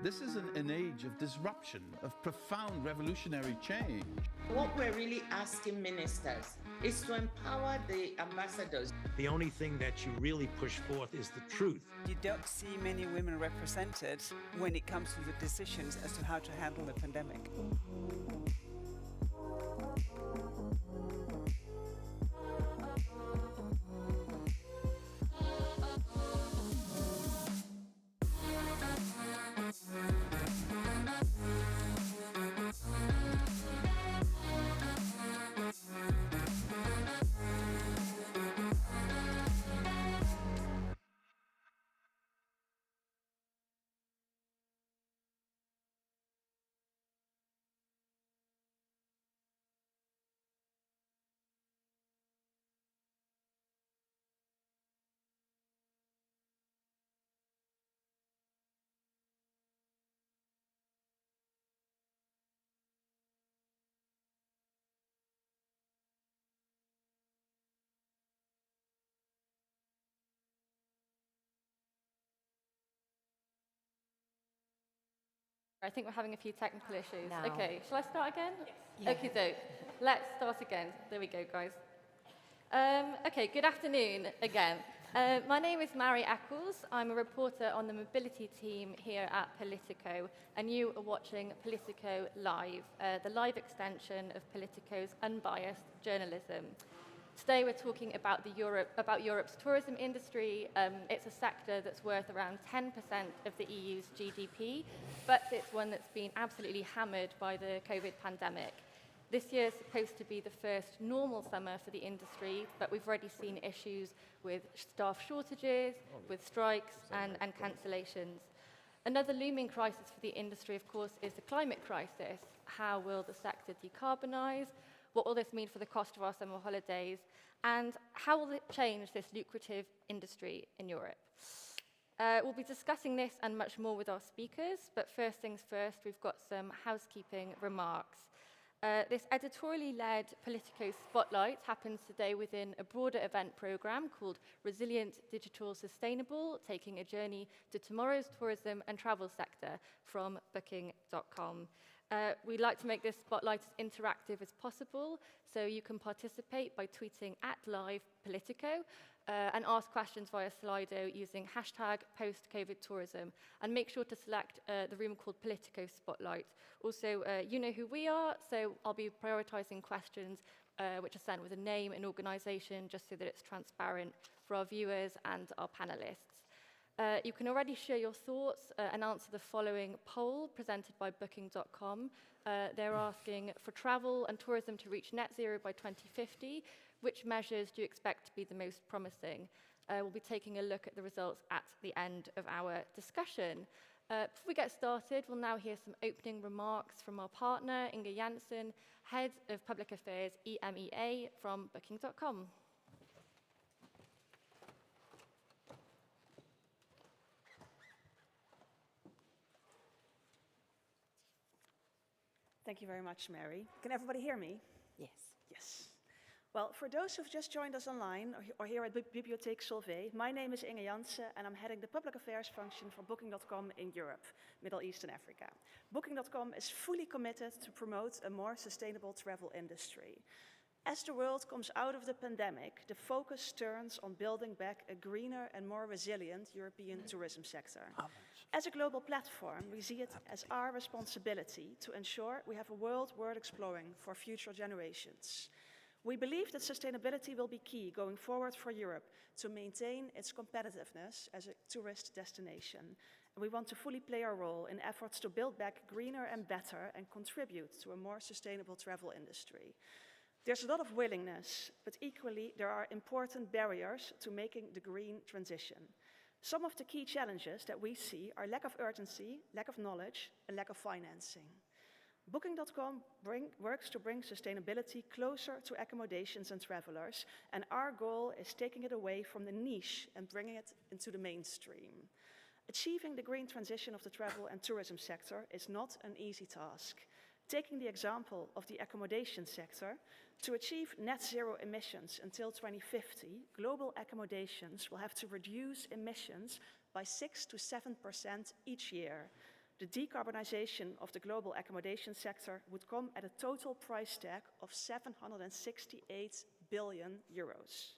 This is an age of disruption, of profound revolutionary change. What we're really asking ministers is to empower the ambassadors. The only thing that you really push forth is the truth. You don't see many women represented when it comes to the decisions as to how to handle the pandemic. I think we're having a few technical issues. No. Okay, shall I start again? Yes. Okay, so let's start again. There we go, guys. Okay, good afternoon again. My name is Mary Eccles. I'm a reporter on the mobility team here at Politico, and you are watching Politico Live, the live extension of Politico's unbiased journalism. Today we're talking about Europe's tourism industry. It's a sector that's worth around 10% of the EU's GDP, but it's one that's been absolutely hammered by the COVID pandemic. This year is supposed to be the first normal summer for the industry, but we've already seen issues with staff shortages, with strikes and cancellations. Another looming crisis for the industry, of course, is the climate crisis. How will the sector decarbonise? What will this mean for the cost of our summer holidays? And how will it change this lucrative industry in Europe? We'll be discussing this and much more with our speakers, but first things first, we've got some housekeeping remarks. This editorially led Politico Spotlight happens today within a broader event programme called Resilient, Digital, Sustainable, taking a journey to tomorrow's tourism and travel sector from Booking.com. We'd like to make this spotlight as interactive as possible, so you can participate by tweeting @LivePolitico and ask questions via Slido using #PostCovidTourism. And make sure to select the room called Politico Spotlight. Also, you know who we are, so I'll be prioritising questions which are sent with a name and organisation, just so that it's transparent for our viewers and our panellists. You can already share your thoughts and answer the following poll presented by Booking.com. They're asking, for travel and tourism to reach net zero by 2050, which measures do you expect to be the most promising? We'll be taking a look at the results at the end of our discussion. Before we get started, we'll now hear some opening remarks from our partner, Inge Janssen, Head of Public Affairs EMEA from Booking.com. Thank you very much, Mary. Can everybody hear me? Yes. Yes. Well, for those who've just joined us online or here at Bibliotheek Solvay, my name is Inge Janssen and I'm heading the public affairs function for Booking.com in Europe, Middle East and Africa. Booking.com is fully committed to promote a more sustainable travel industry. As the world comes out of the pandemic, the focus turns on building back a greener and more resilient European tourism sector. As a global platform, we see it as our responsibility to ensure we have a world worth exploring for future generations. We believe that sustainability will be key going forward for Europe to maintain its competitiveness as a tourist destination. And we want to fully play our role in efforts to build back greener and better and contribute to a more sustainable travel industry. There's a lot of willingness, but equally there are important barriers to making the green transition. Some of the key challenges that we see are lack of urgency, lack of knowledge, and lack of financing. Booking.com works to bring sustainability closer to accommodations and travelers, and our goal is taking it away from the niche and bringing it into the mainstream. Achieving the green transition of the travel and tourism sector is not an easy task. Taking the example of the accommodation sector, to achieve net zero emissions until 2050, global accommodations will have to reduce emissions by 6 to 7% each year. the decarbonization of the global accommodation sector would come at a total price tag of 768 billion euros.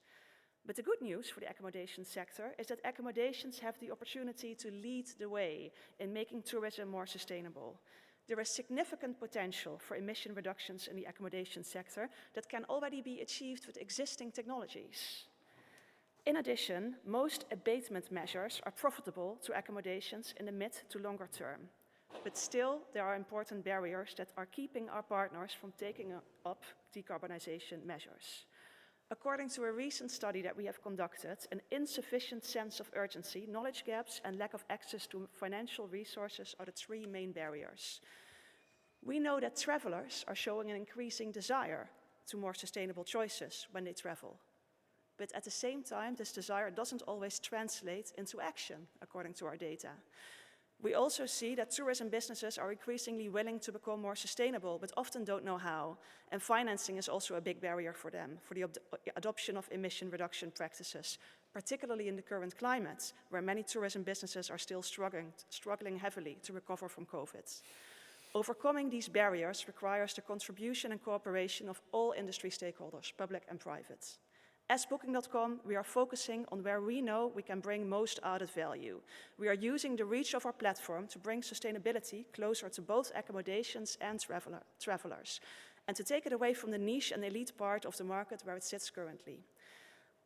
But the good news for the accommodation sector is that accommodations have the opportunity to lead the way in making tourism more sustainable. There is significant potential for emission reductions in the accommodation sector that can already be achieved with existing technologies. In addition, most abatement measures are profitable to accommodations in the mid to longer term. But still, there are important barriers that are keeping our partners from taking up decarbonization measures. According to a recent study that we have conducted, an insufficient sense of urgency, knowledge gaps, and lack of access to financial resources are the three main barriers. We know that travelers are showing an increasing desire to more sustainable choices when they travel. But at the same time, this desire doesn't always translate into action, according to our data. We also see that tourism businesses are increasingly willing to become more sustainable, but often don't know how. And financing is also a big barrier for them, for the adoption of emission reduction practices, particularly in the current climate, where many tourism businesses are still struggling heavily to recover from COVID. Overcoming these barriers requires the contribution and cooperation of all industry stakeholders, public and private. As Booking.com, we are focusing on where we know we can bring most added value. We are using the reach of our platform to bring sustainability closer to both accommodations and travelers, and to take it away from the niche and elite part of the market where it sits currently.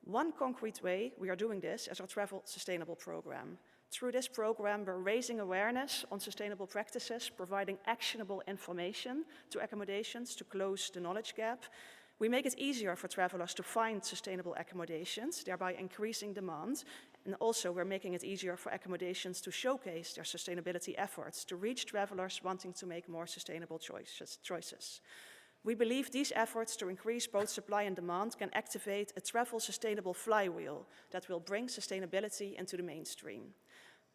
One concrete way we are doing this is our Travel Sustainable program. Through this program, we're raising awareness on sustainable practices, providing actionable information to accommodations to close the knowledge gap. We make it easier for travelers to find sustainable accommodations, thereby increasing demand. And also, we're making it easier for accommodations to showcase their sustainability efforts to reach travelers wanting to make more sustainable choices. We believe these efforts to increase both supply and demand can activate a travel sustainable flywheel that will bring sustainability into the mainstream.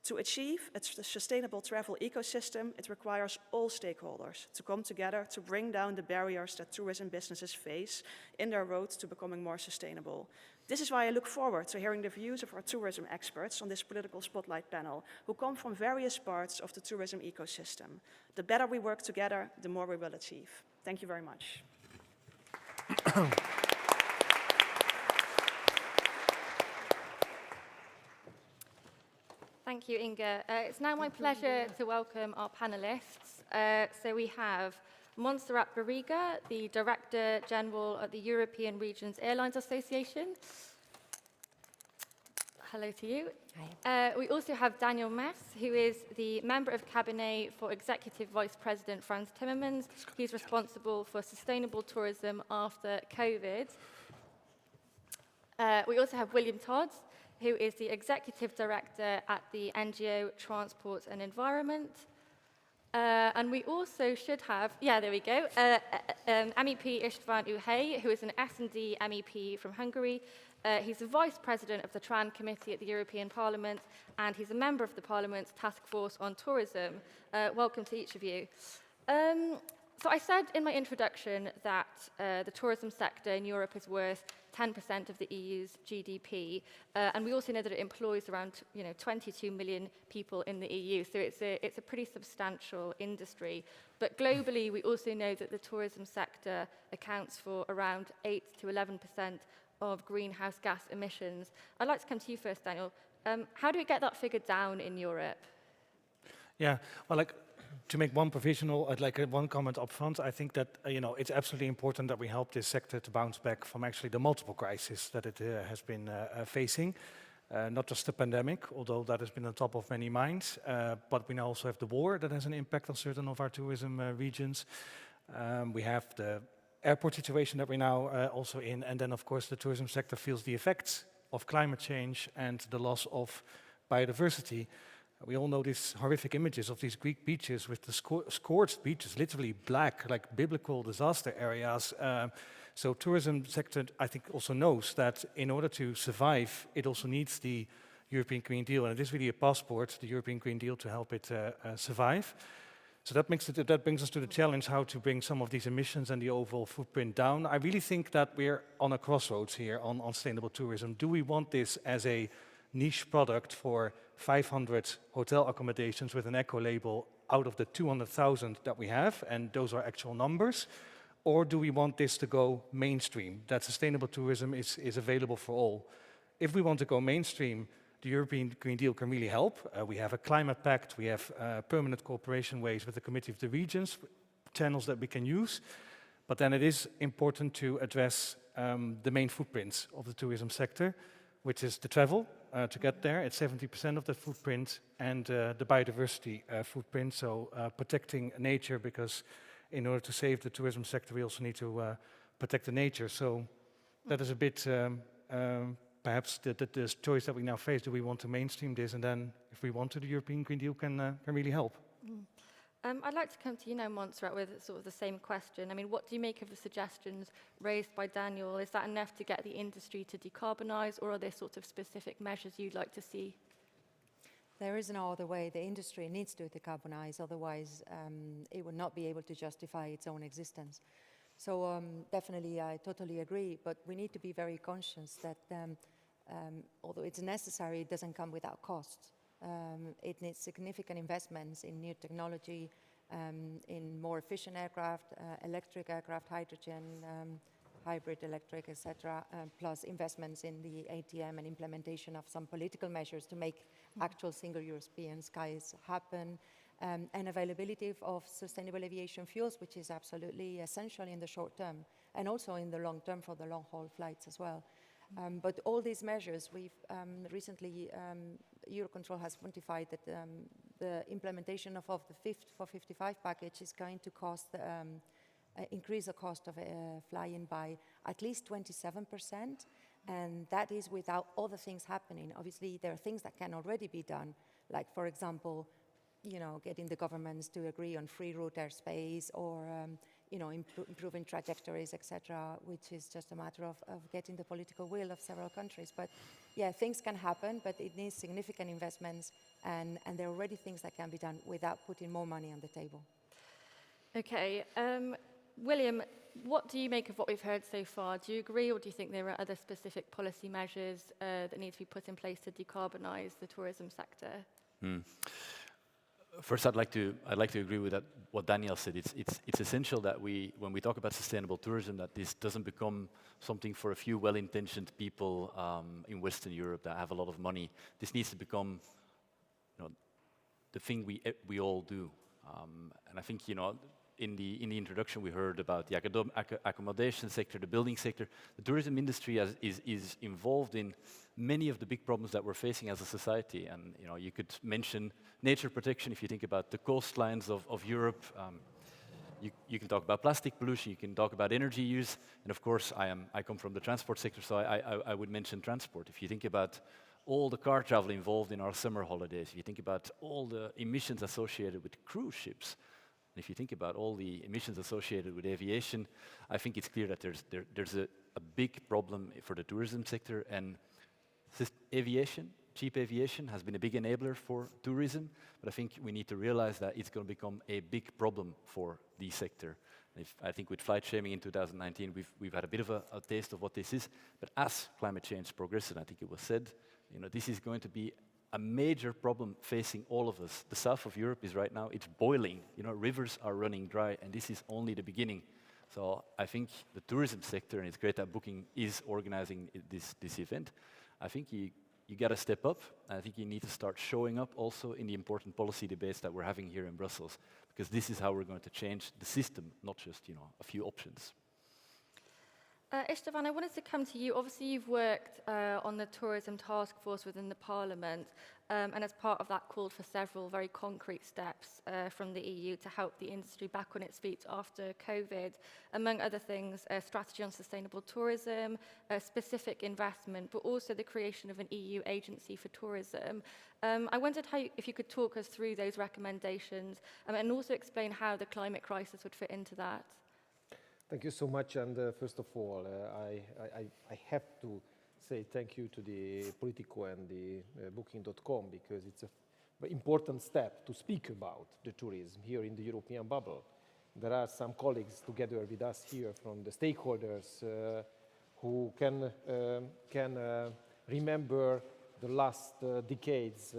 To achieve a sustainable travel ecosystem, it requires all stakeholders to come together to bring down the barriers that tourism businesses face in their road to becoming more sustainable. This is why I look forward to hearing the views of our tourism experts on this political spotlight panel, who come from various parts of the tourism ecosystem. The better we work together, the more we will achieve. Thank you very much. Thank you, Inga. It's now my pleasure to welcome our panelists. So we have Montserrat Barriga, the Director General at the European Regions Airlines Association. Hello to you. Hi. We also have Daniel Mess, who is the Member of Cabinet for Executive Vice President Frans Timmermans. He's responsible for sustainable tourism after COVID. We also have William Todd, who is the Executive Director at the NGO Transport and Environment. And we also should have, there we go, MEP István Uhely, who is an S&D MEP from Hungary. He's the Vice President of the TRAN Committee at the European Parliament, and he's a member of the Parliament's Task Force on Tourism. Welcome to each of you. So I said in my introduction that the tourism sector in Europe is worth 10% of the EU's GDP, and we also know that it employs around 22 million people in the EU, so it's a pretty substantial industry. But globally, we also know that the tourism sector accounts for around 8 to 11% of greenhouse gas emissions. I'd like to come to you first, Daniel. How do we get that figure down in Europe? Yeah, well, to make one provisional, I'd like one comment up front. I think that it's absolutely important that we help this sector to bounce back from actually the multiple crises that it has been facing. Not just the pandemic, although that has been on top of many minds, but we now also have the war that has an impact on certain of our tourism regions. We have the airport situation that we're now also in, and then of course the tourism sector feels the effects of climate change and the loss of biodiversity. We all know these horrific images of these Greek beaches with the scorched beaches, literally black, like biblical disaster areas. So tourism sector, I think, also knows that in order to survive, it also needs the European Green Deal. And it is really a passport, the European Green Deal, to help it survive. So that brings us to the challenge how to bring some of these emissions and the overall footprint down. I really think that we're on a crossroads here on sustainable tourism. Do we want this as a niche product for 500 hotel accommodations with an eco label out of the 200,000 that we have, and those are actual numbers, or do we want this to go mainstream, that sustainable tourism is available for all? If we want to go mainstream, the European Green Deal can really help. We have a climate pact, we have permanent cooperation ways with the Committee of the Regions, channels that we can use, but then it is important to address the main footprints of the tourism sector, which is the travel to get there. It's 70% of the footprint, and the biodiversity footprint, so protecting nature, because in order to save the tourism sector, we also need to protect the nature. So that is a bit perhaps the choice that we now face. Do we want to mainstream this, and then if we want to, the European Green Deal can really help? I'd like to come to you now, Montserrat, with sort of the same question. I mean, what do you make of the suggestions raised by Daniel? Is that enough to get the industry to decarbonise, or are there sort of specific measures you'd like to see? There is no other way. The industry needs to decarbonise, otherwise it would not be able to justify its own existence. So definitely, I totally agree, but we need to be very conscious that although it's necessary, it doesn't come without costs. It needs significant investments in new technology, in more efficient aircraft, electric aircraft, hydrogen, hybrid electric, etc., plus investments in the ATM and implementation of some political measures to make actual single European skies happen, and availability of sustainable aviation fuels, which is absolutely essential in the short term, and also in the long term for the long-haul flights as well. But all these measures, we've recently, Eurocontrol has quantified that the implementation of the Fit for 55 package is going to cost, increase the cost of flying by at least 27%, and that is without other things happening. Obviously, there are things that can already be done, like, for example, getting the governments to agree on free route airspace, or improving trajectories, etc., which is just a matter of getting the political will of several countries. But yeah, things can happen, but it needs significant investments, and there are already things that can be done without putting more money on the table. Okay. William, what do you make of what we've heard so far? Do you agree, or do you think there are other specific policy measures that need to be put in place to decarbonise the tourism sector? First, I'd like to agree with that, what Daniel said. It's essential that when we talk about sustainable tourism, that this doesn't become something for a few well-intentioned people in Western Europe that have a lot of money. This needs to become, the thing we all do. And I think, in the introduction we heard about the accommodation sector, the building sector. The tourism industry is involved in many of the big problems that we're facing as a society. And you could mention nature protection. If you think about the coastlines of Europe, you can talk about plastic pollution, you can talk about energy use, and of course I come from the transport sector, so I would mention transport. If you think about all the car travel involved in our summer holidays, if you think about all the emissions associated with cruise ships, and if you think about all the emissions associated with aviation, I think it's clear that there's a big problem for the tourism sector, and aviation, cheap aviation, has been a big enabler for tourism, but I think we need to realize that it's going to become a big problem for the sector. I think with flight shaming in 2019, we've had a bit of a taste of what this is, but as climate change progresses, I think it was said, this is going to be a major problem facing all of us. The south of Europe is right now, it's boiling. Rivers are running dry, and this is only the beginning. So I think the tourism sector, and it's great that Booking is organizing this event, I think you got to step up. I think you need to start showing up also in the important policy debates that we're having here in Brussels, because this is how we're going to change the system, not just a few options. Istvan, I wanted to come to you. Obviously, you've worked on the tourism task force within the Parliament, and as part of that, called for several very concrete steps from the EU to help the industry back on its feet after COVID. Among other things, a strategy on sustainable tourism, specific investment, but also the creation of an EU agency for tourism. I wondered if you could talk us through those recommendations, and also explain how the climate crisis would fit into that. Thank you so much, and first of all, I have to say thank you to the POLITICO and the Booking.com, because it's a very important step to speak about the tourism here in the European bubble. There are some colleagues together with us here from the stakeholders who can remember the last decades,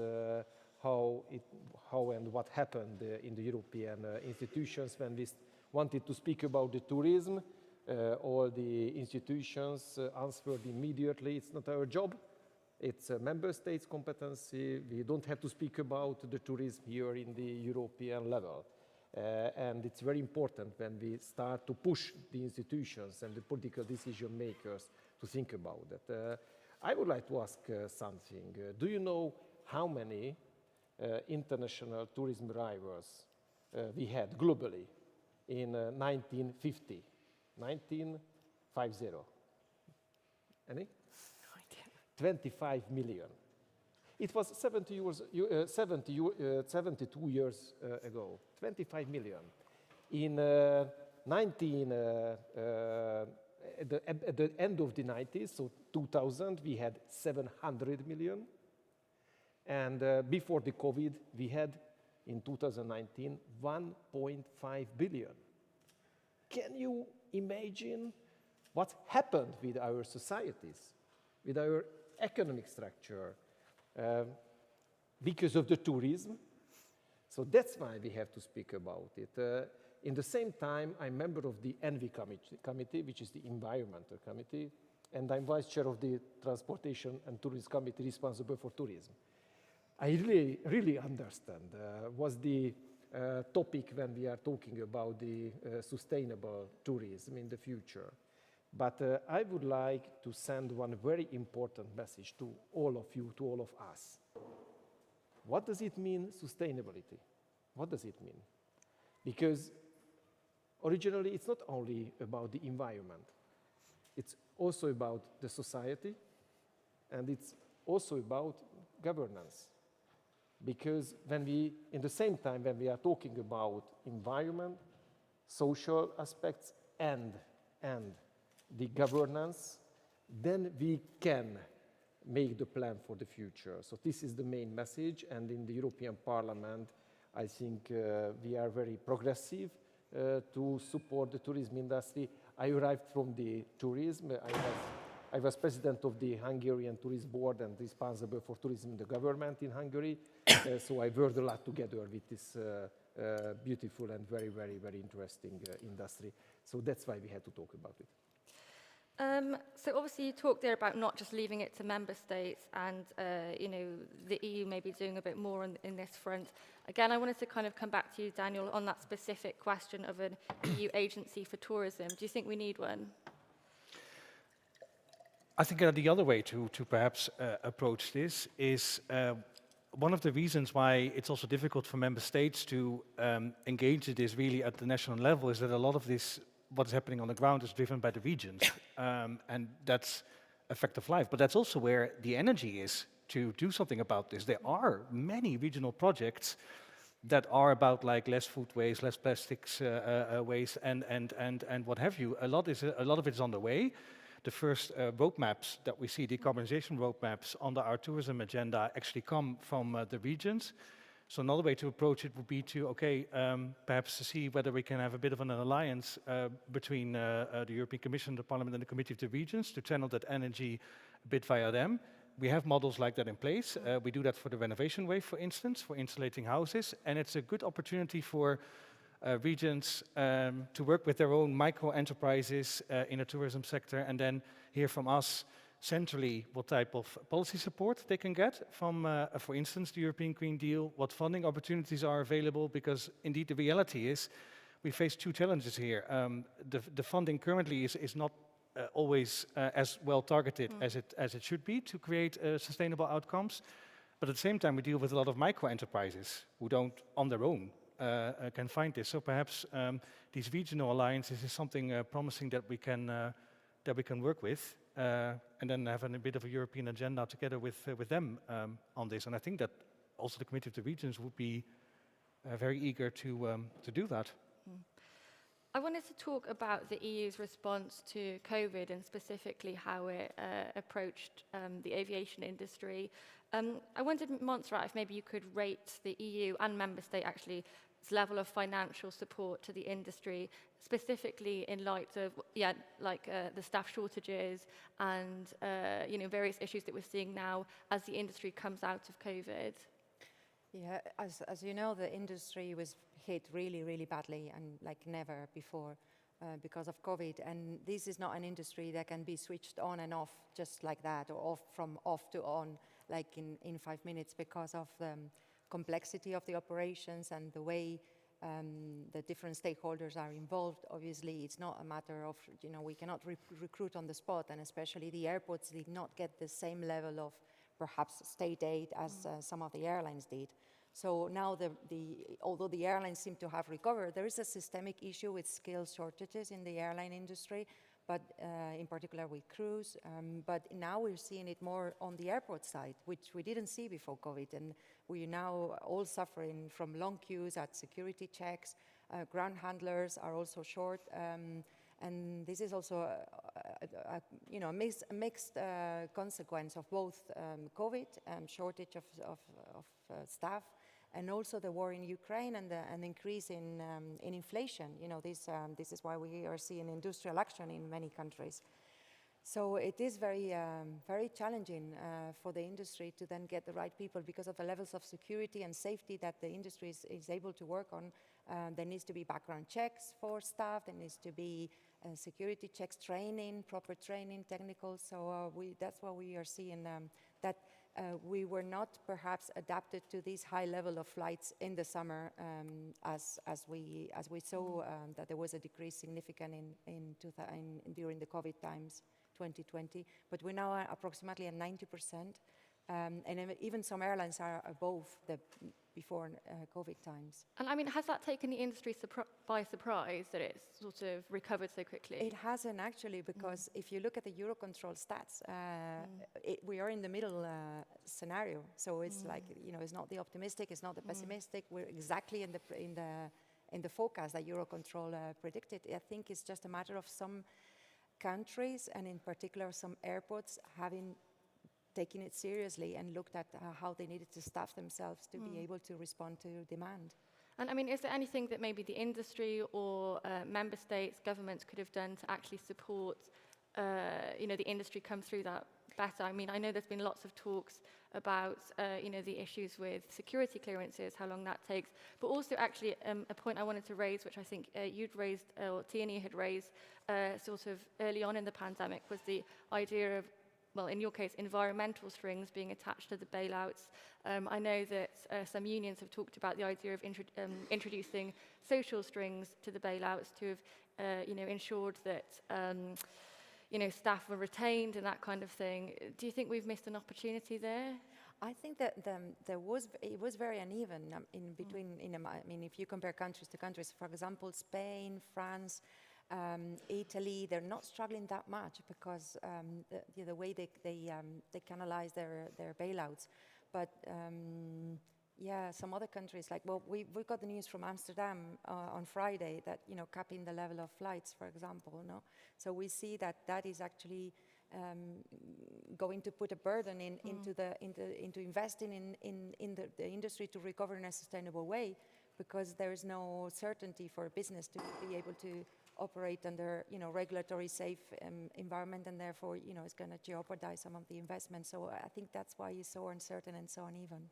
how and what happened in the European institutions when we wanted to speak about the tourism. All the institutions answered immediately, it's not our job, it's a member states' competency. We don't have to speak about the tourism here in the European level. And it's very important when we start to push the institutions and the political decision makers to think about that. I would like to ask something. Do you know how many international tourism arrivals we had globally in 1950? 1950. Any? 25 million. It was 72 years ago. 25 million. In at the end of the 90s, so 2000, we had 700 million. And before the COVID, we had, in 2019, 1.5 billion. Can you imagine what happened with our societies, with our economic structure, because of the tourism? So that's why we have to speak about it. In the same time, I'm member of the ENVI committee, which is the environmental committee, and I'm vice chair of the Transportation and Tourism Committee responsible for tourism. I really understand what's the topic when we are talking about the sustainable tourism in the future. But I would like to send one very important message to all of you, to all of us. What does it mean, sustainability? What does it mean? Because originally, it's not only about the environment. It's also about the society, and it's also about governance. Because when we, in the same time, when we are talking about environment, social aspects, and the governance, then we can make the plan for the future. So this is the main message, and in the European Parliament, I think we are very progressive to support the tourism industry. I arrived from the tourism. I was president of the Hungarian Tourism Board and responsible for tourism in the government in Hungary. So I worked a lot together with this beautiful and very, very, very interesting industry. So that's why we had to talk about it. So obviously you talked there about not just leaving it to member states and you know, the EU maybe doing a bit more in this front. Again, I wanted to kind of come back to you, Daniel, on that specific question of an EU agency for tourism. Do you think we need one? I think the other way to perhaps approach this is one of the reasons why it's also difficult for member states to engage in this really at the national level is that a lot of this, what's happening on the ground, is driven by the regions. And that's a fact of life. But that's also where the energy is to do something about this. There are many regional projects that are about like less food waste, less plastics waste, and what have you. A lot of it is on the way. The first roadmaps that we see, decarbonization roadmaps under our tourism agenda, actually come from the regions. So another way to approach it would be to, perhaps to see whether we can have a bit of an alliance between the European Commission, the Parliament, and the Committee of the Regions to channel that energy a bit via them. We have models like that in place. We do that for the renovation wave, for instance, for insulating houses, and it's a good opportunity for regions to work with their own micro-enterprises in the tourism sector and then hear from us centrally what type of policy support they can get from, for instance, the European Green Deal, what funding opportunities are available, because indeed the reality is we face two challenges here. The funding currently is not always as well targeted as it should be to create sustainable outcomes, but at the same time we deal with a lot of micro-enterprises who don't, on their own, can find this. So perhaps these regional alliances is something promising that we can work with, and then have a bit of a European agenda together with them on this. And I think that also the Committee of the Regions would be very eager to do that. I wanted to talk about the EU's response to COVID and specifically how it approached the aviation industry. I wondered, Montserrat, if maybe you could rate the EU and member state actually level of financial support to the industry, specifically in light of the staff shortages and various issues that we're seeing now as the industry comes out of COVID. Yeah, as you know, the industry was hit really, really badly and like never before because of COVID. And this is not an industry that can be switched on and off just like that, or off to on like in 5 minutes, because of the complexity of the operations and the way the different stakeholders are involved. Obviously, it's not a matter of, we cannot recruit on the spot, and especially the airports did not get the same level of perhaps state aid as some of the airlines did. So now, although the airlines seem to have recovered, there is a systemic issue with skill shortages in the airline industry, but in particular with crews. But now we're seeing it more on the airport side, which we didn't see before COVID. And we're now all suffering from long queues at security checks. Ground handlers are also short. And this is also a mixed consequence of both COVID, shortage of staff, and also the war in Ukraine and an increase in inflation. This is why we are seeing industrial action in many countries. So it is very, very challenging for the industry to then get the right people because of the levels of security and safety that the industry is able to work on. There needs to be background checks for staff. There needs to be security checks, training, proper training, technical. So that's why we are seeing that we were not perhaps adapted to this high level of flights in the summer as we saw that there was a decrease significant during the COVID times, 2020. But we're now approximately at 90%. And even some airlines are above the before COVID times. And I mean, has that taken the industry by surprise that it's sort of recovered so quickly? It hasn't actually, because if you look at the Eurocontrol stats, we are in the middle scenario. So it's like, it's not the optimistic, it's not the pessimistic. We're exactly in the forecast that Eurocontrol predicted. I think it's just a matter of some countries, and in particular some airports, having taken it seriously and looked at how they needed to staff themselves to be able to respond to demand. And I mean, is there anything that maybe the industry or member states, governments could have done to actually support, the industry come through that better? I mean, I know there's been lots of talks about, the issues with security clearances, how long that takes, but also actually a point I wanted to raise, which I think you'd raised, or Tierney had raised sort of early on in the pandemic, was the idea of, well, in your case, environmental strings being attached to the bailouts. I know that some unions have talked about the idea of introducing social strings to the bailouts to have, ensured that, staff were retained and that kind of thing. Do you think we've missed an opportunity there? I think that it was very uneven in between. If you compare countries to countries, for example, Spain, France, Italy, they're not struggling that much because the way they canalize their bailouts. But some other countries, like, we got the news from Amsterdam on Friday that, capping the level of flights, for example. No? So we see that is actually going to put a burden into investing in the industry to recover in a sustainable way, because there is no certainty for a business to be able to operate under, regulatory safe environment, and therefore, it's going to jeopardize some of the investment. So I think that's why it's so uncertain and so uneven.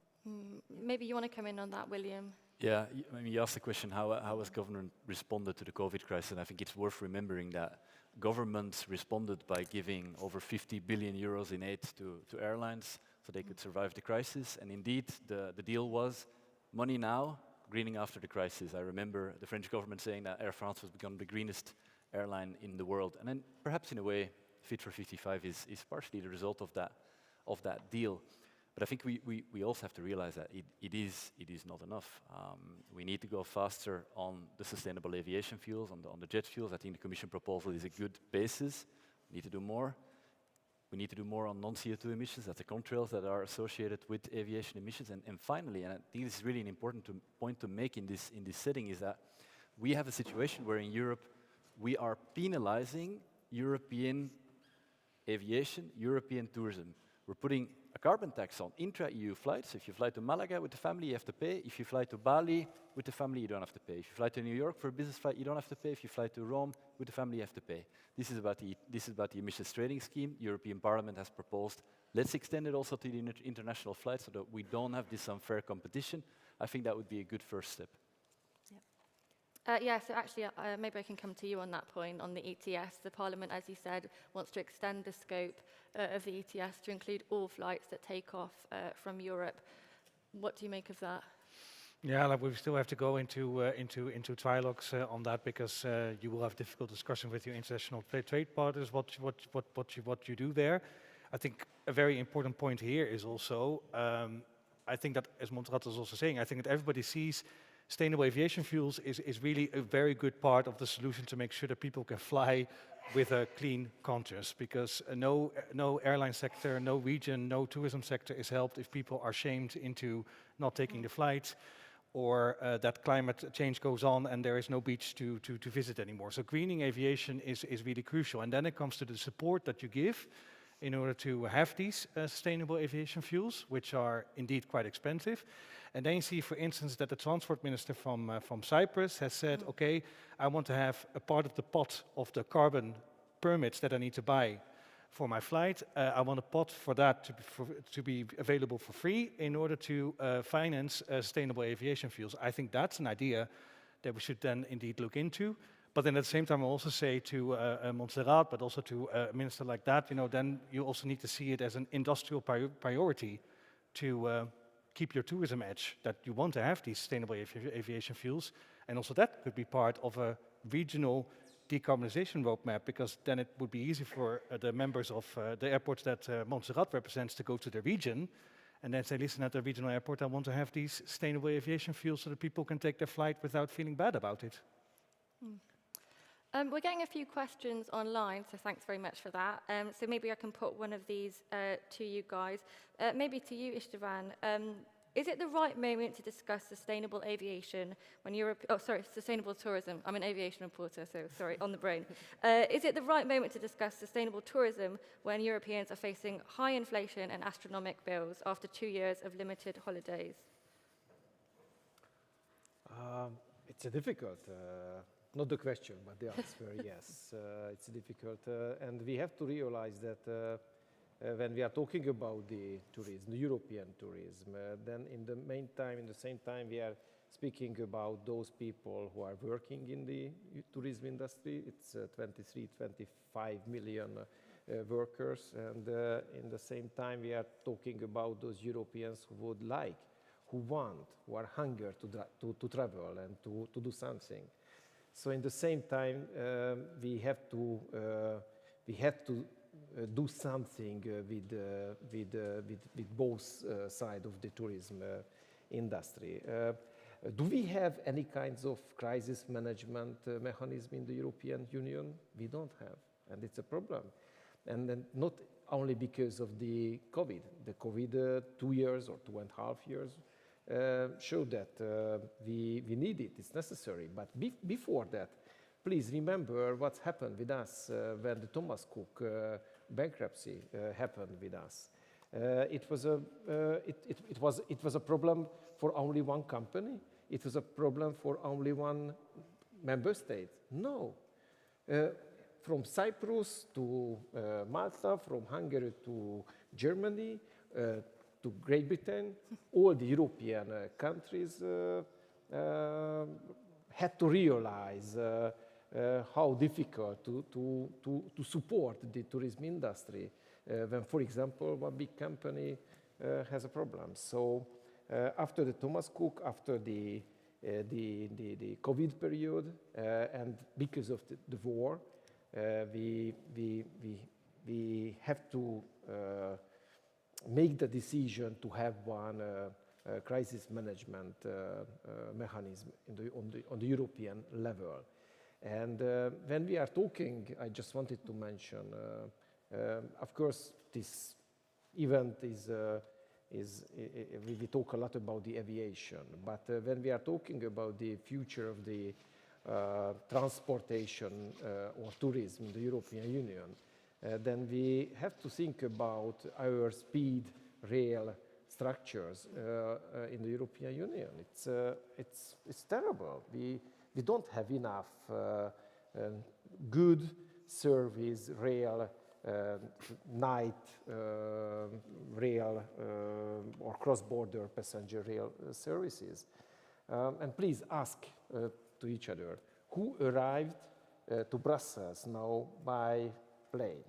Maybe you want to come in on that, William? Yeah, you asked the question, how has government responded to the COVID crisis? And I think it's worth remembering that governments responded by giving over 50 billion euros in aid to airlines so they could survive the crisis. And indeed, the deal was money now, greening after the crisis. I remember the French government saying that Air France was become the greenest airline in the world. And then perhaps in a way, Fit for 55 is partially the result of that deal. But I think we also have to realize that it is not enough. We need to go faster on the sustainable aviation fuels, on the jet fuels. I think the Commission proposal is a good basis. We need to do more. We need to do more on non-CO2 emissions, that's the contrails that are associated with aviation emissions. And finally, and I think this is really an important point to make in this setting, is that we have a situation where in Europe we are penalizing European aviation, European tourism. We're putting a carbon tax on intra-EU flights. If you fly to Malaga with the family, you have to pay. If you fly to Bali with the family, you don't have to pay. If you fly to New York for a business flight, you don't have to pay. If you fly to Rome with the family, you have to pay. This is about the emissions trading scheme. European Parliament has proposed, let's extend it also to the international flights so that we don't have this unfair competition. I think that would be a good first step. Yeah, so actually, maybe I can come to you on that point, on the ETS. The Parliament, as you said, wants to extend the scope of the ETS to include all flights that take off from Europe. What do you make of that? Yeah, like we still have to go into trilogues on that, because you will have difficult discussion with your international trade partners what you do there. I think a very important point here is also, I think that, as Montserrat was also saying, I think that everybody sees sustainable aviation fuels is really a very good part of the solution to make sure that people can fly with a clean conscience, because no airline sector, no region, no tourism sector is helped if people are shamed into not taking the flight, or that climate change goes on and there is no beach to visit anymore. So greening aviation is really crucial. And then it comes to the support that you give in order to have these sustainable aviation fuels, which are indeed quite expensive. And then you see, for instance, that the transport minister from Cyprus has said, okay, I want to have a part of the pot of the carbon permits that I need to buy for my flight. I want a pot for that to be available for free in order to finance sustainable aviation fuels. I think that's an idea that we should then indeed look into. But then at the same time, I also say to Montserrat, but also to a minister like that, then you also need to see it as an industrial priority to keep your tourism edge, that you want to have these sustainable aviation fuels. And also that could be part of a regional decarbonization roadmap, because then it would be easy for the members of the airports that Montserrat represents to go to the region and then say, listen, at the regional airport, I want to have these sustainable aviation fuels so that people can take their flight without feeling bad about it. We're getting a few questions online, so thanks very much for that. So maybe I can put one of these to you guys. Maybe to you, Istvan. Is it the right moment to discuss sustainable aviation when sustainable tourism? I'm an aviation reporter, so sorry, on the brain. Is it the right moment to discuss sustainable tourism when Europeans are facing high inflation and astronomical bills after 2 years of limited holidays? It's a difficult, not the question, but the answer, yes. It's difficult, and we have to realize that when we are talking about the tourism, the European tourism, then in the same time, we are speaking about those people who are working in the tourism industry. It's 23, 25 million workers, and in the same time, we are talking about those Europeans who would like, who are hungry to travel and to do something. So in the same time, we have to do something with both sides of the tourism industry. Do we have any kinds of crisis management mechanism in the European Union? We don't have, and it's a problem. And then not only because of the COVID. The COVID 2 years or 2.5 years showed that we need it, it's necessary. But before that, please remember what's happened with us when the Thomas Cook bankruptcy happened with us. It was a problem for only one company. It was a problem for only one member state. No. From Cyprus to Malta, from Hungary to Germany, to Great Britain, all the European countries had to realize how difficult to support the tourism industry when, for example, one big company has a problem. So after the Thomas Cook, after the COVID period, and because of the war, we have to make the decision to have one crisis management mechanism on the European level. And when we are talking, I just wanted to mention, of course, this event we talk a lot about the aviation, but when we are talking about the future of the transportation or tourism in the European Union, then we have to think about our speed rail structures in the European Union. It's terrible. We don't have enough good service rail, night rail or cross-border passenger rail services. And please ask to each other, who arrived to Brussels now by plane?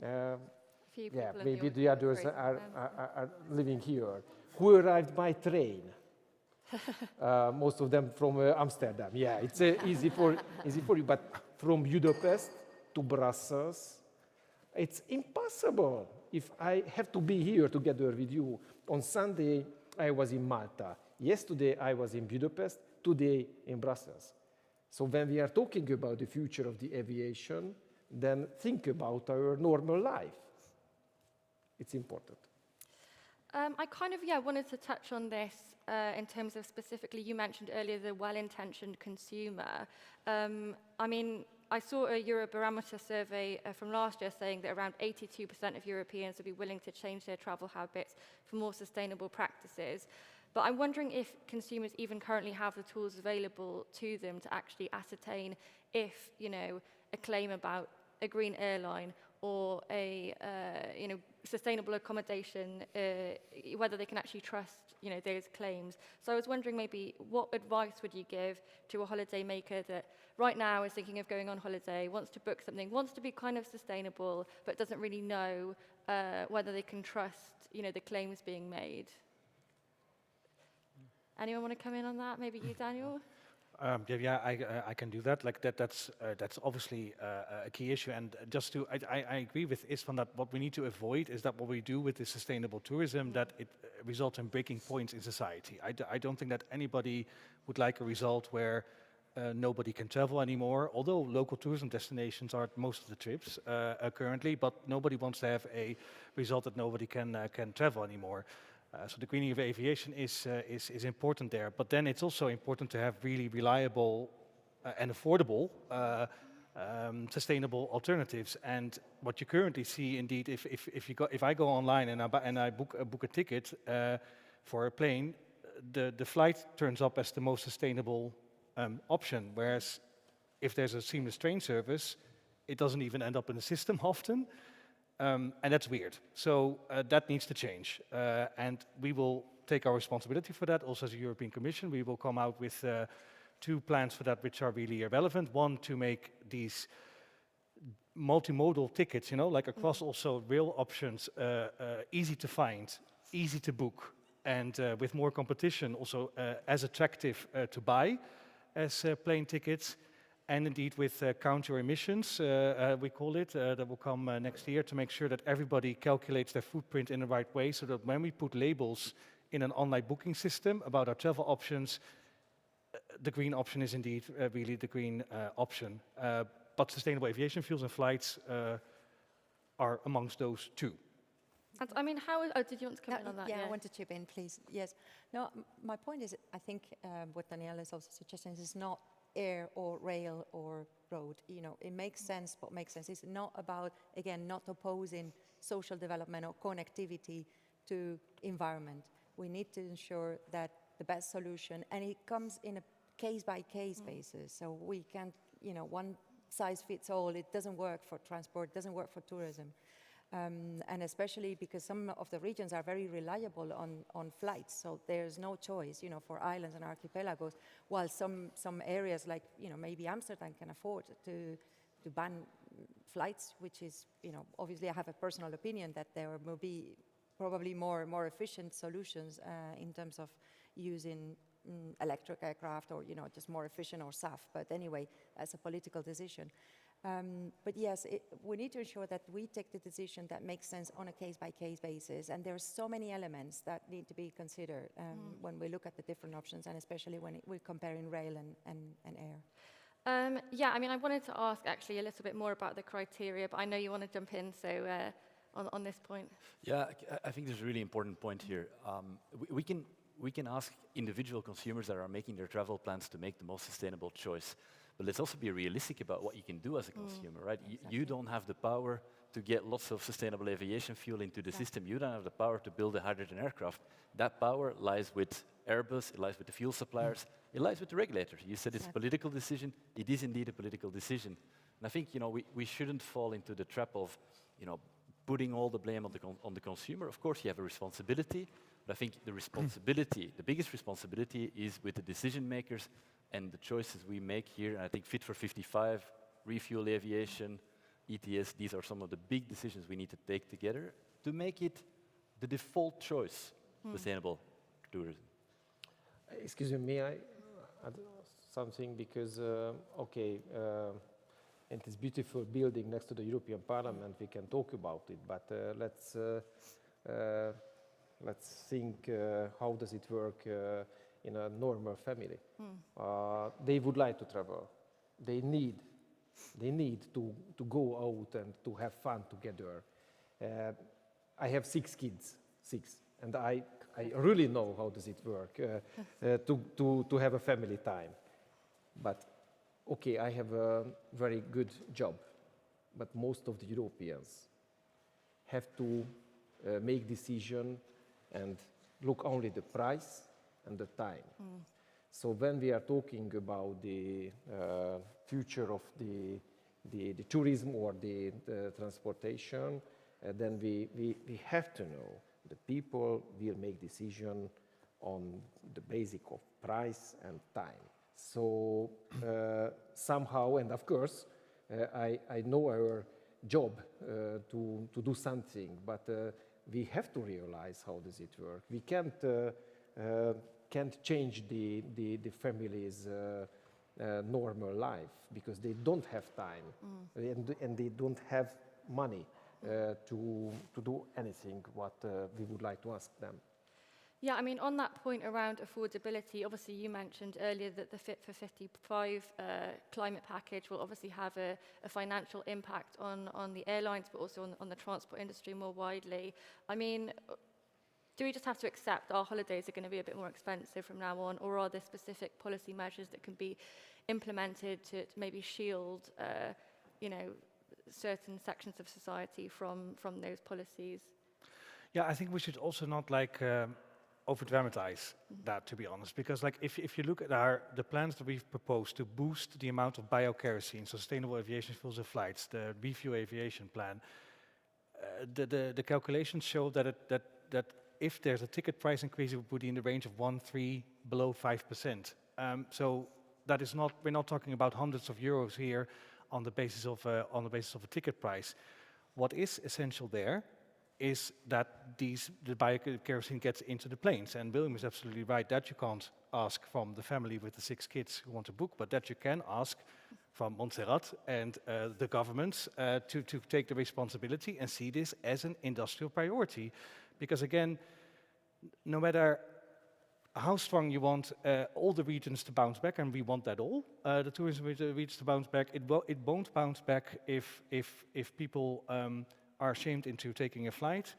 Yeah, maybe the others are living here. Who arrived by train? Most of them from Amsterdam. Yeah, it's easy for you. But from Budapest to Brussels, it's impossible. If I have to be here together with you, on Sunday I was in Malta. Yesterday I was in Budapest. Today in Brussels. So when we are talking about the future of the aviation, then think about our normal life. It's important. I kind of, wanted to touch on this in terms of specifically, you mentioned earlier the well-intentioned consumer. I mean, I saw a Eurobarometer survey from last year saying that around 82% of Europeans would be willing to change their travel habits for more sustainable practices. But I'm wondering if consumers even currently have the tools available to them to actually ascertain if, a claim about a green airline or a, sustainable accommodation, whether they can actually trust, those claims. So I was wondering maybe what advice would you give to a holiday maker that right now is thinking of going on holiday, wants to book something, wants to be kind of sustainable, but doesn't really know whether they can trust, the claims being made? Anyone want to come in on that? Maybe you, Daniel? I can do that. Like that's obviously a key issue. And just to, I agree with Istvan that what we need to avoid is that what we do with the sustainable tourism, that it results in breaking points in society. I don't think that anybody would like a result where nobody can travel anymore, although local tourism destinations are at most of the trips currently, but nobody wants to have a result that nobody can travel anymore. So the greening of aviation is important there, but then it's also important to have really reliable and affordable sustainable alternatives. And what you currently see, indeed, if I go online and I book a ticket for a plane, the flight turns up as the most sustainable option. Whereas if there's a seamless train service, it doesn't even end up in the system often. And that's weird. So that needs to change. And we will take our responsibility for that. Also as a European Commission, we will come out with 2 plans for that which are really relevant. One, to make these multimodal tickets, like across also rail options, easy to find, easy to book, and with more competition, also as attractive to buy as plane tickets. And indeed with counter emissions, we call it, that will come next year, to make sure that everybody calculates their footprint in the right way, so that when we put labels in an online booking system about our travel options, the green option is indeed really the green option. But sustainable aviation fuels and flights are amongst those 2. And, I mean, did you want to come in on that? Yeah, I want to chip in, please. Yes. No, my point is, I think what Danielle is also suggesting is not air or rail or road. It makes sense what makes sense. It's not about, again, not opposing social development or connectivity to environment. We need to ensure that the best solution, and it comes in a case-by-case basis. So we can't, one size fits all. It doesn't work for transport, doesn't work for tourism. And especially because some of the regions are very reliable on flights, so there's no choice, for islands and archipelagos, while some areas like, maybe Amsterdam can afford to ban flights, which is, obviously I have a personal opinion that there will be probably more efficient solutions in terms of using electric aircraft or, just more efficient or SAF, but anyway, that's a political decision. But yes, we need to ensure that we take the decision that makes sense on a case-by-case basis. And there are so many elements that need to be considered when we look at the different options, and especially when we're comparing rail and air. Yeah, I mean, I wanted to ask actually a little bit more about the criteria, but I know you want to jump in, so on this point. Yeah, I think there's a really important point here. We can ask individual consumers that are making their travel plans to make the most sustainable choice. But let's also be realistic about what you can do as a consumer, right? You don't have the power to get lots of sustainable aviation fuel into the system. You don't have the power to build a hydrogen aircraft. That power lies with Airbus, it lies with the fuel suppliers, it lies with the regulators. You said it's a political decision. It is indeed a political decision. And I think, we shouldn't fall into the trap of, putting all the blame on the consumer. Of course, you have a responsibility, but I think the responsibility, the biggest responsibility is with the decision makers and the choices we make here. And I think Fit for 55, refuel aviation, ETS, these are some of the big decisions we need to take together to make it the default choice, sustainable tourism. Excuse me, may I add something? Because, and this beautiful building next to the European Parliament, we can talk about it, but let's think how does it work in a normal family. They would like to travel. They need to go out and to have fun together. I have 6 kids, and I really know how does it work to have a family time. But okay, I have a very good job, but most of the Europeans have to make decision and look only the price and the time. So when we are talking about the future of the tourism or the transportation, then we have to know the people will make decision on the basic of price and time. So somehow, and of course, I know our job to do something, but we have to realize how does it work. We can't change the family's normal life because they don't have time and they don't have money to do anything what we would like to ask them. Yeah, I mean, on that point around affordability, obviously you mentioned earlier that the Fit for 55 climate package will obviously have a financial impact on the airlines, but also on the transport industry more widely. I mean, do we just have to accept our holidays are going to be a bit more expensive from now on, or are there specific policy measures that can be implemented to maybe shield, certain sections of society from those policies? Yeah, I think we should also not over-dramatize that, to be honest, because if you look at the plans that we've proposed to boost the amount of biokerosene, sustainable aviation fuels and flights, the refuel aviation plan, the calculations show that if there's a ticket price increase, it would be in the range of 1-3, below 5%. So that is not, we're not talking about hundreds of euros here on the basis of a ticket price. What is essential there is that the biokerosene gets into the planes. And William is absolutely right that you can't ask from the family with the 6 kids who want to book, but that you can ask from Montserrat and the governments to take the responsibility and see this as an industrial priority. Because again, no matter how strong you want all the regions to bounce back, and we want that all, the tourism regions to bounce back, it won't bounce back if people are shamed into taking a flight,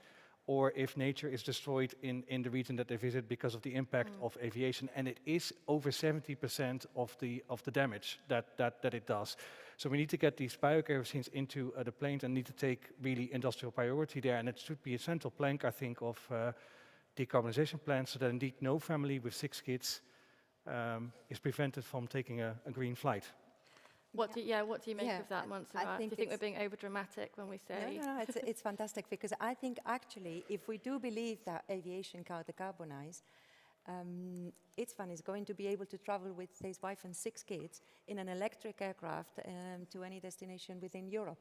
or if nature is destroyed in the region that they visit because of the impact of aviation, and it is over 70% of the damage that it does. So we need to get these biokerosenes into the planes and need to take really industrial priority there, and it should be a central plank, I think, of decarbonization plans, so that indeed no family with 6 kids is prevented from taking a green flight. What do you make of that, Montserrat? Do you think we're being over-dramatic when we say... No, it's fantastic, because I think actually, if we do believe that aviation can decarbonize, it's fun, is going to be able to travel with his wife and 6 kids in an electric aircraft to any destination within Europe.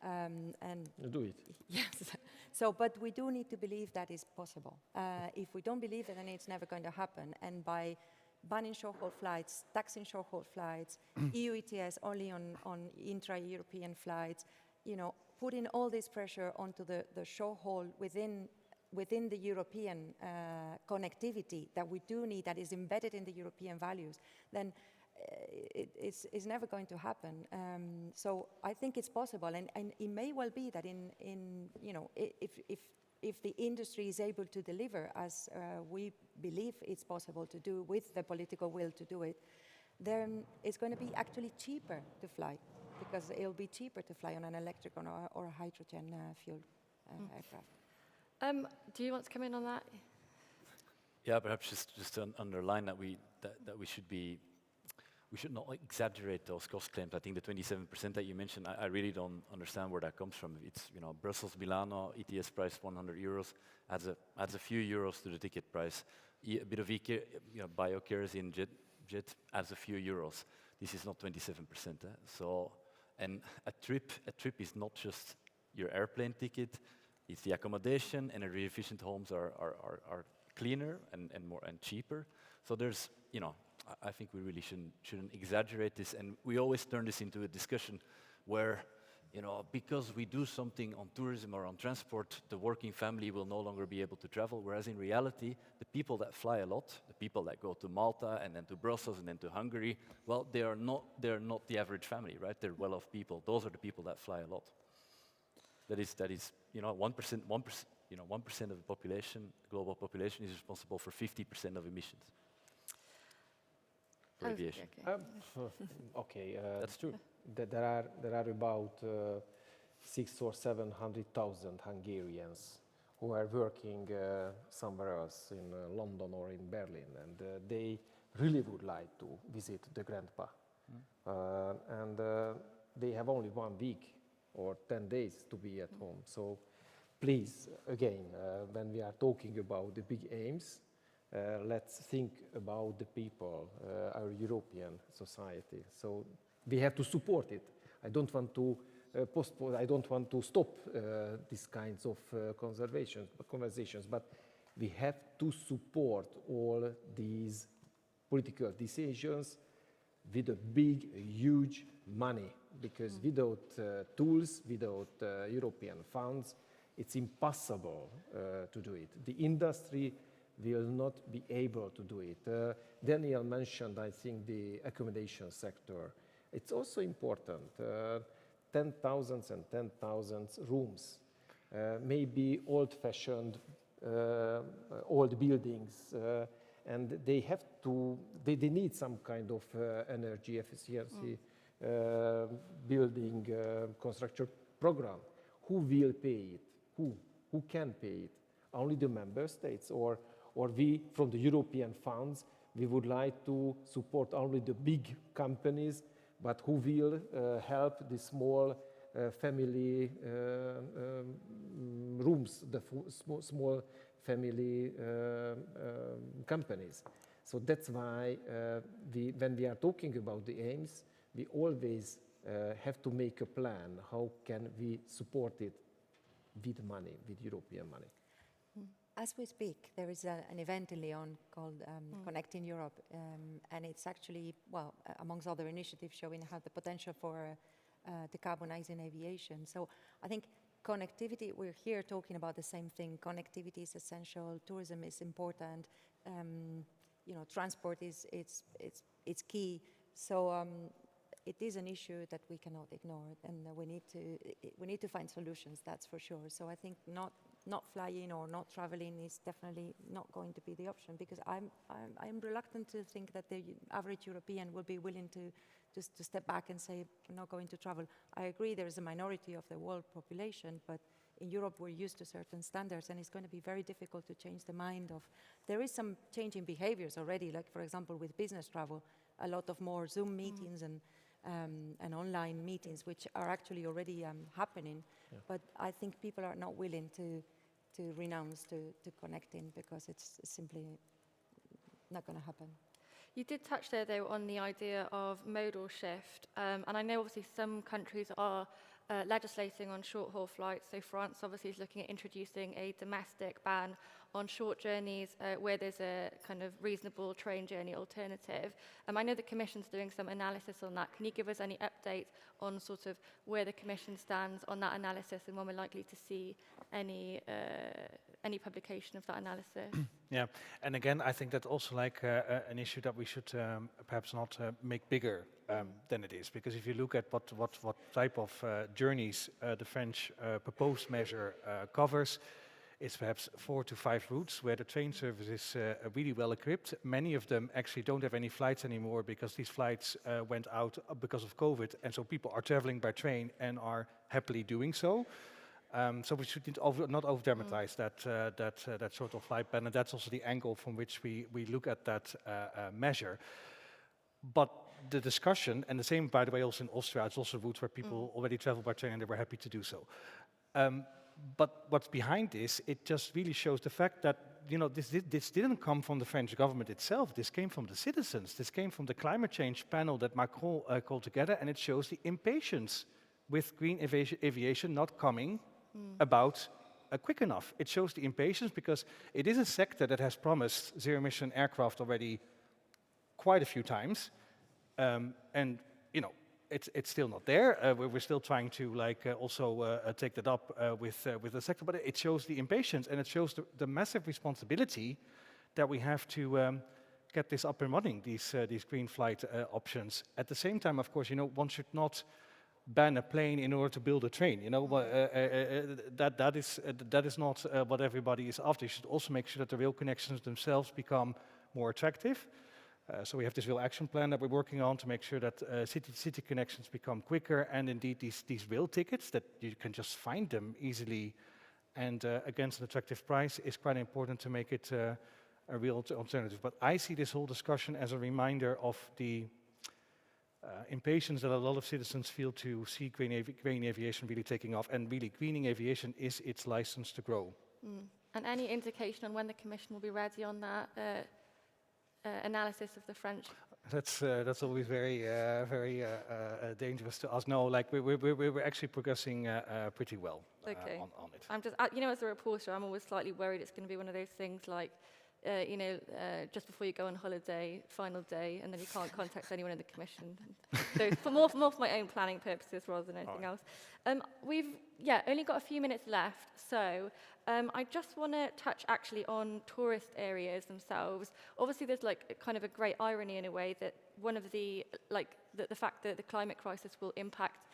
And do it. Yes. So, but we do need to believe that is possible. If we don't believe it, then it's never going to happen. And by banning short-haul flights, taxing short-haul flights, EU ETS only on intra-European flights, putting all this pressure onto the short-haul within the European connectivity that we do need, that is embedded in the European values, then it's never going to happen. So I think it's possible, and it may well be that if the industry is able to deliver, as we believe it's possible to do with the political will to do it, then it's going to be actually cheaper to fly. because it'll be cheaper to fly on an electric or a hydrogen fueled aircraft. Do you want to come in on that? Yeah, perhaps just to underline that we should not exaggerate those cost claims. I think the 27% that you mentioned, I really don't understand where that comes from. It's Brussels Milano ETS price 100 euros adds a few euros to the ticket price. A bit of biokerosene jet adds a few euros. This is not 27%. So, and a trip is not just your airplane ticket. It's the accommodation, energy efficient homes are cleaner and more and cheaper. So there's, I think we really shouldn't exaggerate this, and we always turn this into a discussion where, because we do something on tourism or on transport, the working family will no longer be able to travel. Whereas in reality, the people that fly a lot, the people that go to Malta and then to Brussels and then to Hungary, well, they are not the average family, right? They're well-off people. Those are the people that fly a lot. That is, 1%. 1% of the population, global population, is responsible for 50% of emissions. For aviation. Okay. That's true. There are about 600,000 or 700,000 Hungarians who are working somewhere else in London or in Berlin, and they really would like to visit the grandpa. And they have only 1 week or 10 days to be at home. So please, again, when we are talking about the big aims, let's think about the people, our European society. So we have to support it. I don't want to postpone, I don't want to stop these kinds of conversations, but we have to support all these political decisions with a big, huge money, because without tools, without European funds, it's impossible to do it. The industry will not be able to do it. Daniel mentioned, I think, the accommodation sector. It's also important. 10,000 and 10,000 rooms, maybe old-fashioned, old buildings, and they have to. They need some kind of energy efficiency building construction program. Who will pay it? Who can pay it? Only the member states, or we, from the European funds, we would like to support only the big companies, but who will help the small family rooms, the small family companies. So that's why when we are talking about the aims, we always have to make a plan. How can we support it with money, with European money? As we speak, there is an event in Lyon called Connecting Europe, and it's actually, well, amongst other initiatives, showing how the potential for decarbonizing aviation. So I think connectivity, we're here talking about the same thing. Connectivity is essential, tourism is important, transport is key. So it is an issue that we cannot ignore, and we need to find solutions, that's for sure. So I think not flying or not traveling is definitely not going to be the option, because I'm reluctant to think that the average European will be willing to just to step back and say, I'm not going to travel. I agree there is a minority of the world population, but in Europe we're used to certain standards, and it's going to be very difficult to change the mind of. There is some change in behaviors already, like for example with business travel, a lot of more Zoom meetings and online meetings, which are actually already happening. Yeah. But I think people are not willing to renounce to connecting, because it's simply not going to happen. You did touch there, though, on the idea of modal shift. And I know, obviously, some countries are legislating on short-haul flights. So France, obviously, is looking at introducing a domestic ban on short journeys where there's a kind of reasonable train journey alternative. I know the Commission's doing some analysis on that. Can you give us any update on sort of where the Commission stands on that analysis, and when we're likely to see any publication of that analysis? Yeah, and again, I think that's also like an issue that we should perhaps not make bigger than it is, because if you look at what type of journeys the French proposed measure covers, It's perhaps 4 to 5 routes where the train service is really well equipped. Many of them actually don't have any flights anymore because these flights went out because of COVID, and so people are traveling by train and are happily doing so. So we should not over-dramatize that sort of flight ban, and that's also the angle from which we look at that measure. But the discussion, and the same, by the way, also in Austria, it's also routes where people already travel by train and they were happy to do so. But what's behind this, it just really shows the fact that, you know, this didn't come from the French government itself. This came from the citizens. This came from the climate change panel that Macron called together, and it shows the impatience with green aviation not coming about quick enough. It shows the impatience because it is a sector that has promised zero-emission aircraft already quite a few times, and you know, it's still not there. We're still trying to also take that up with the sector, but it shows the impatience, and it shows the massive responsibility that we have to get this up and running, these green flight options. At the same time, of course, you know, one should not ban a plane in order to build a train. You know, that is not what everybody is after. You should also make sure that the rail connections themselves become more attractive. So we have this real action plan that we're working on to make sure that city connections become quicker, and indeed these rail tickets, that you can just find them easily and against an attractive price, is quite important to make it a real alternative. But I see this whole discussion as a reminder of the impatience that a lot of citizens feel to see green aviation really taking off, and really greening aviation is its license to grow. And any indication on when the Commission will be ready on that analysis of the French? That's always very dangerous to ask. No, like we're actually progressing pretty well on it. I'm just, you know, as a reporter, I'm always slightly worried it's going to be one of those things like, you know, just before you go on holiday, final day, and then you can't contact anyone in the Commission. So for more for my own planning purposes rather than anything else. We've only got a few minutes left, so I just want to touch actually on tourist areas themselves. Obviously, there's like kind of a great irony in a way that one of the the fact that the climate crisis will impact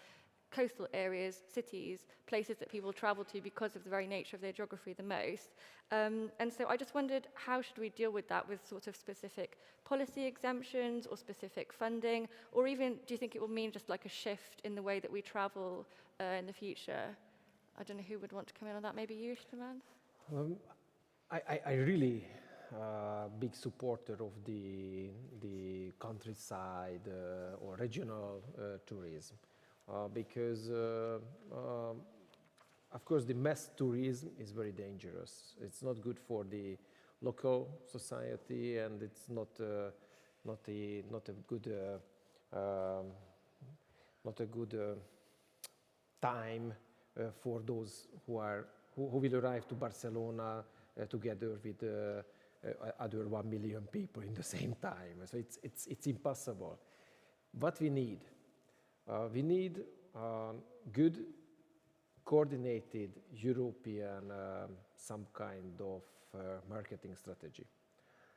coastal areas, cities, places that people travel to because of the very nature of their geography the most. And so I just wondered, how should we deal with that, with sort of specific policy exemptions or specific funding, or even do you think it will mean just like a shift in the way that we travel in the future? I don't know who would want to come in on that, maybe you, Shtaman? I really big supporter of the countryside or regional tourism. Because, of course, the mass tourism is very dangerous. It's not good for the local society, and it's not a good time for those who will arrive to Barcelona together with other 1 million people in the same time. So it's impossible. What we need. We need good, coordinated European some kind of marketing strategy.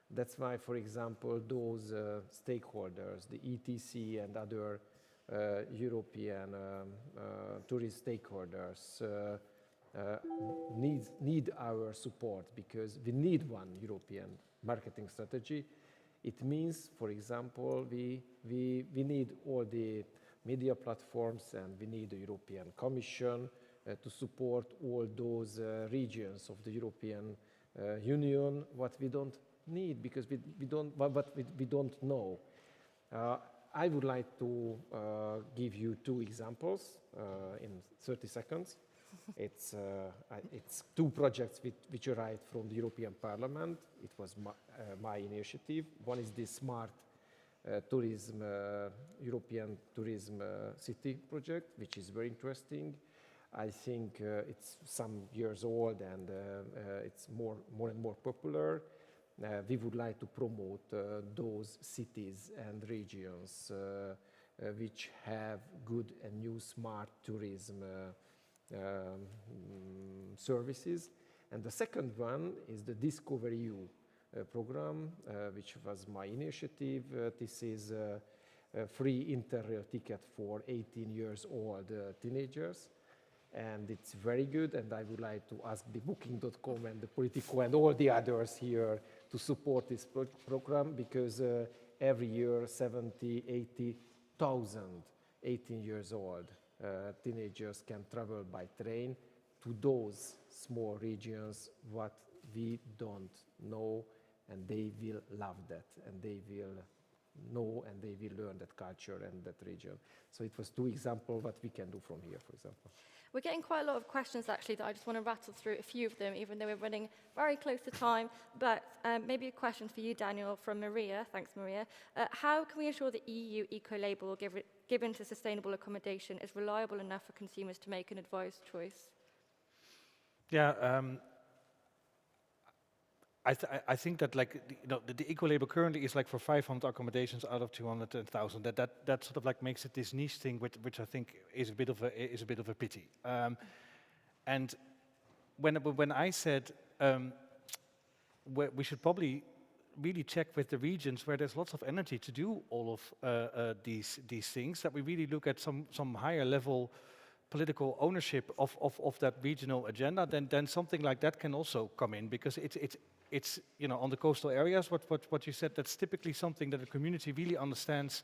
That's why, for example, those stakeholders, the ETC and other European tourist stakeholders need our support, because we need one European marketing strategy. It means, for example, we need all the media platforms, and we need the European Commission to support all those regions of the European Union. What we don't need, because we don't know. I would like to give you 2 examples in 30 seconds. It's 2 projects which arrived from the European Parliament. It was my initiative. One is the Smart tourism, European tourism city project, which is very interesting. I think it's some years old, and it's more and more popular. We would like to promote those cities and regions which have good and new smart tourism services. And the second one is the Discover EU program, which was my initiative. This is a free Interrail ticket for 18 years old teenagers. and it's very good, and I would like to ask the Booking.com and the Politico and all the others here to support this program, because every year 70, 80,000 18 years old teenagers can travel by train to those small regions what we don't know, and they will love that, and they will know, and they will learn that culture and that region. So it was 2 examples what we can do from here, for example. We're getting quite a lot of questions, actually, that I just want to rattle through a few of them, even though we're running very close to time. But maybe a question for you, Daniel, from Maria. Thanks, Maria. How can we ensure the EU eco-label given to sustainable accommodation is reliable enough for consumers to make an advised choice? Yeah, I think that, like, the eco-label currently is like for 500 accommodations out of 200,000. That sort of like makes it this niche thing, which I think is a bit of a pity. And when I said we should probably really check with the regions where there's lots of energy to do all of these things, that we really look at some higher level political ownership of that regional agenda, then something like that can also come in, because it's on the coastal areas, what you said, that's typically something that the community really understands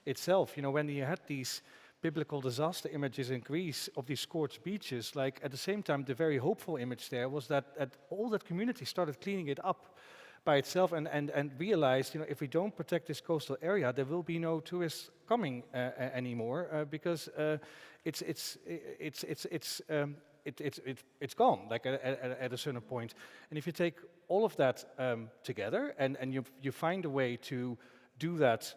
itself. When you had these biblical disaster images in Greece of these scorched beaches, like at the same time, the very hopeful image there was that all that community started cleaning it up by itself and realized, if we don't protect this coastal area, there will be no tourists coming anymore, because it's gone, like at a certain point. And if you take all of that together and you find a way to do that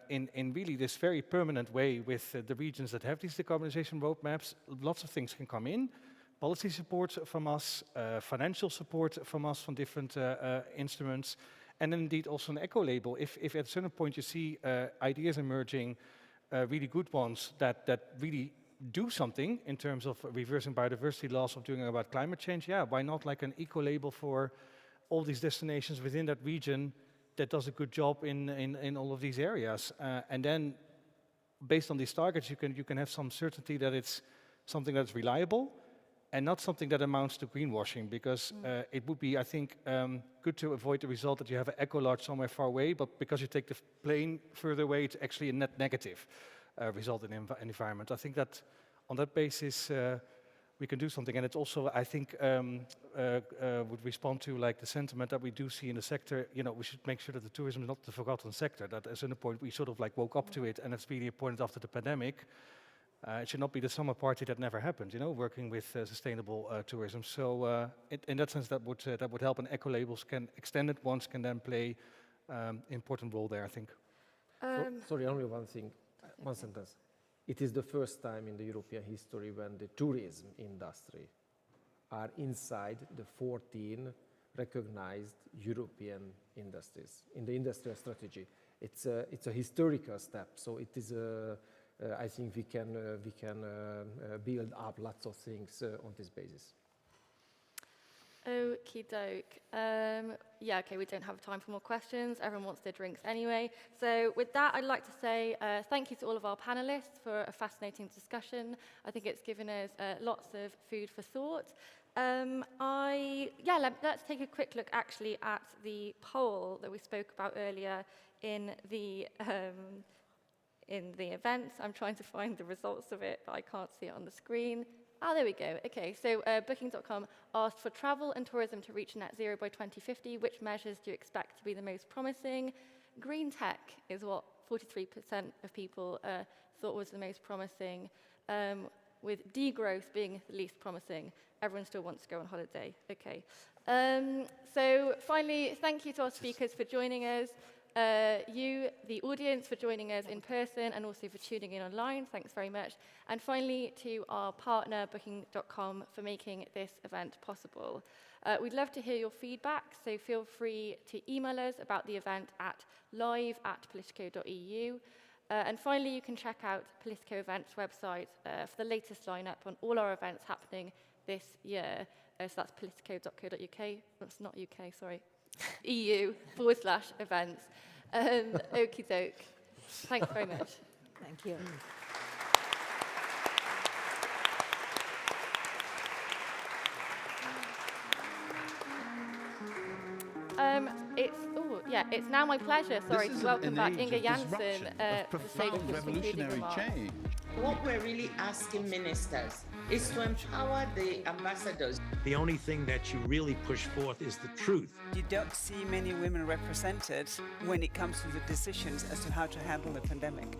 in really this very permanent way with the regions that have these decarbonization roadmaps, lots of things can come in. Policy support from us, financial support from us from different instruments, and then indeed also an eco-label. If at a certain point you see ideas emerging, really good ones that really do something in terms of reversing biodiversity loss, of doing about climate change, yeah, why not like an eco-label for all these destinations within that region that does a good job in all of these areas. And then based on these targets, you can have some certainty that it's something that's reliable, and not something that amounts to greenwashing, because it would be, I think, good to avoid the result that you have an eco-lodge somewhere far away, but because you take the plane further away, it's actually a net negative result in the environment. I think that on that basis, we can do something. And it's also, I think, would respond to like the sentiment that we do see in the sector. We should make sure that the tourism is not the forgotten sector, that at a certain point we sort of like woke up to it, and it's really important after the pandemic. It should not be the summer party that never happened, working with sustainable tourism. So in that sense, that would help, and eco-labels extended ones can then play important role there, I think. Sorry, only one thing, one sentence. It is the first time in the European history when the tourism industry are inside the 14 recognized European industries in the industrial strategy. It's a historical step, so it is I think we can build up lots of things on this basis. Okie doke. Yeah, okay, we don't have time for more questions. Everyone wants their drinks anyway. So with that, I'd like to say thank you to all of our panelists for a fascinating discussion. I think it's given us lots of food for thought. Let's take a quick look actually at the poll that we spoke about earlier in the event. I'm trying to find the results of it, but I can't see it on the screen. Oh, there we go. Okay, so Booking.com asked for travel and tourism to reach net zero by 2050. Which measures do you expect to be the most promising? Green tech is what 43% of people thought was the most promising, with degrowth being the least promising. Everyone still wants to go on holiday. Okay. So finally, thank you to our speakers for joining us. You, the audience, for joining us in person and also for tuning in online. Thanks very much. And finally, to our partner, Booking.com, for making this event possible. We'd love to hear your feedback, so feel free to email us about the event at live@politico.eu. And finally, you can check out Politico Events website for the latest lineup on all our events happening this year. So that's politico.co.uk. That's not UK, sorry. EU/events. Okie doke. Thanks very much. Thank you. Yeah, it's now my pleasure, This is to welcome back an Inge age of Janssen disruption, to of say profound just concluding revolutionary remarks. change. What we're really asking ministers is to empower the ambassadors. The only thing that you really push forth is the truth. You don't see many women represented when it comes to the decisions as to how to handle the pandemic.